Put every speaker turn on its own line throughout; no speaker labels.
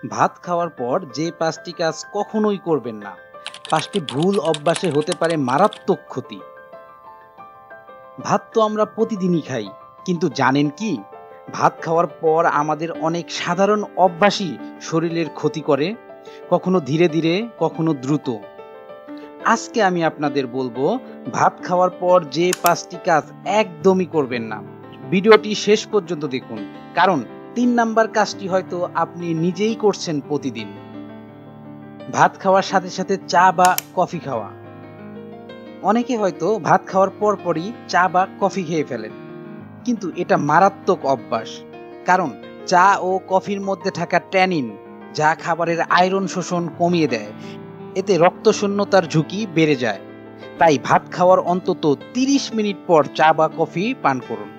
ভাত খাওয়ার পর যে ৫টি কাজ কখনোই করবেন না। ৫টি ভুল অভ্যাসে হতে পারে মারাত্মক ক্ষতি। ভাত তো আমরা প্রতিদিনই খাই, কিন্তু জানেন কি? ভাত খাওয়ার পর আমাদের অনেক সাধারণ অভ্যাসই শরীরের ক্ষতি করে, কখনো ধীরে ধীরে, কখনো দ্রুত। আজকে আমি আপনাদের বলবো ভাত খাওয়ার পর যে ৫টি কাজ একদমই করবেন না। ভিডিওটি শেষ পর্যন্ত দেখুন, কারণ ৩ নাম্বার কাজটি হয়তো আপনি নিজেই করছেন প্রতিদিন। ভাত খাওয়ার সাথে সাথে চা বা কফি খাওয়া। অনেকে হয়তো ভাত খাওয়ার পরপরই চা বা কফি খেয়ে ফেলেন, কিন্তু এটা মারাত্মক অভ্যাস। কারণ চা ও কফির মধ্যে থাকা ট্যানিন, যা খাবারের আয়রন শোষণ কমিয়ে দেয়, এতে রক্তশূন্যতার ঝুঁকি বেড়ে যায়। তাই ভাত খাওয়ার অন্তত ৩০ মিনিট পর চা বা কফি পান করুন।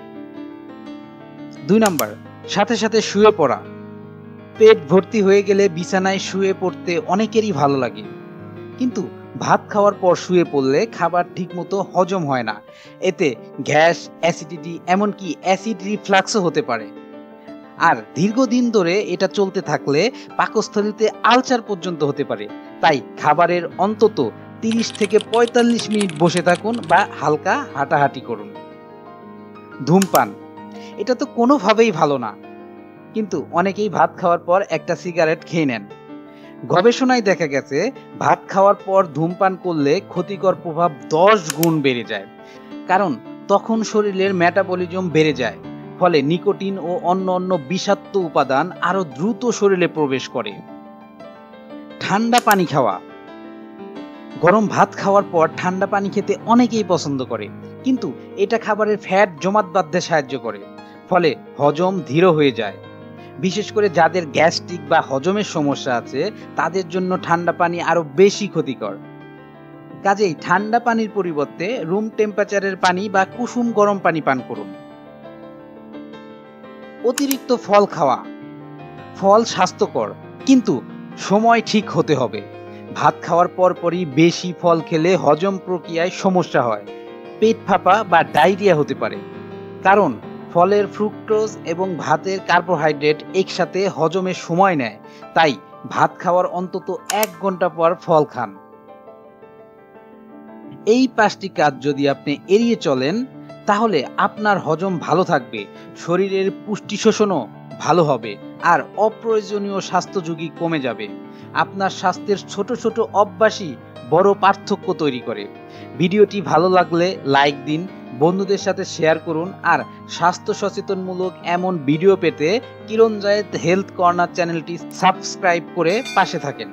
২ নাম্বার, সাথে সাথে শুয়ে পড়া। পেট ভর্তি হয়ে গেলে বিছানায় শুয়ে পড়তে অনেকেরই ভালো লাগে, কিন্তু ভাত খাওয়ার পর শুয়ে পড়লে খাবার ঠিকমতো হজম হয় না। এতে গ্যাস, অ্যাসিডিটি, এমনকি অ্যাসিড রিফ্লাক্সও হতে পারে। আর দীর্ঘদিন ধরে এটা চলতে থাকলে পাকস্থলীতে আলসার পর্যন্ত হতে পারে। তাই খাবারের অন্তত ৩০ থেকে ৪৫ মিনিট বসে থাকুন বা হালকা হাঁটাহাঁটি করুন। ধূমপান, এটা তো কোনোভাবেই ভালো না, কিন্তু অনেকেই ভাত খাওয়ার পর একটা সিগারেট খেয়ে নেন। গবেষণায় দেখা গেছে ভাত খাওয়ার পর ধূমপান করলে ক্ষতিকর প্রভাব ১০ গুণ বেড়ে যায়। কারণ তখন শরীরের মেটাবলিজম বেড়ে যায়, ফলে নিকোটিন ও অন্য বিষাক্ত উপাদান আরো দ্রুত শরীরে প্রবেশ করে। ঠান্ডা পানি খাওয়া। গরম ভাত খাওয়ার পর ঠান্ডা পানি খেতে অনেকেই পছন্দ করে, কিন্তু এটা খাবারের ফ্যাট জমাট বাঁধতে সাহায্য করে, ফলে হজম ধীর হয়ে যায়। বিশেষ করে যাদের গ্যাস্ট্রিক বা হজমের সমস্যা আছে, তাদের জন্য ঠান্ডা পানি আরো বেশি ক্ষতিকর। কাজেই ঠান্ডা পানির পরিবর্তে রুম টেম্পারেচারের পানি বা কুসুম গরম পানি পান করুন। অতিরিক্ত ফল খাওয়া। ফল স্বাস্থ্যকর, কিন্তু সময় ঠিক হতে হবে। ভাত খাওয়ার পরপরই বেশি ফল খেলে হজম প্রক্রিয়ায় সমস্যা হয়, পেট ফাঁপা বা ডায়রিয়া হতে পারে। কারণ ফলের ফ্রুক্টোজ এবং ভাতের কার্বোহাইড্রেট একসাথে হজমের সময় নেয়। তাই ভাত খাওয়ার অন্তত ১ ঘন্টা পর ফল খান। এই ৫টি কাজ যদি আপনি এড়িয়ে চলেন, তাহলে আপনার হজম ভালো থাকবে, শরীরের পুষ্টি শোষণও ভালো হবে, আর অপ্রয়োজনীয় স্বাস্থ্য ঝুঁকি কমে যাবে। আপনার স্বাস্থ্যের ছোট ছোট অভ্যাসই বড় পার্থক্য তৈরি করে। ভিডিওটি ভালো লাগলে লাইক দিন, বন্ধুদের সাথে শেয়ার করুন, আর স্বাস্থ্য সচেতনমূলক এমন ভিডিও পেতে কিরণ জায়েদ হেলথ কর্নার চ্যানেলটি সাবস্ক্রাইব করে পাশে থাকেন।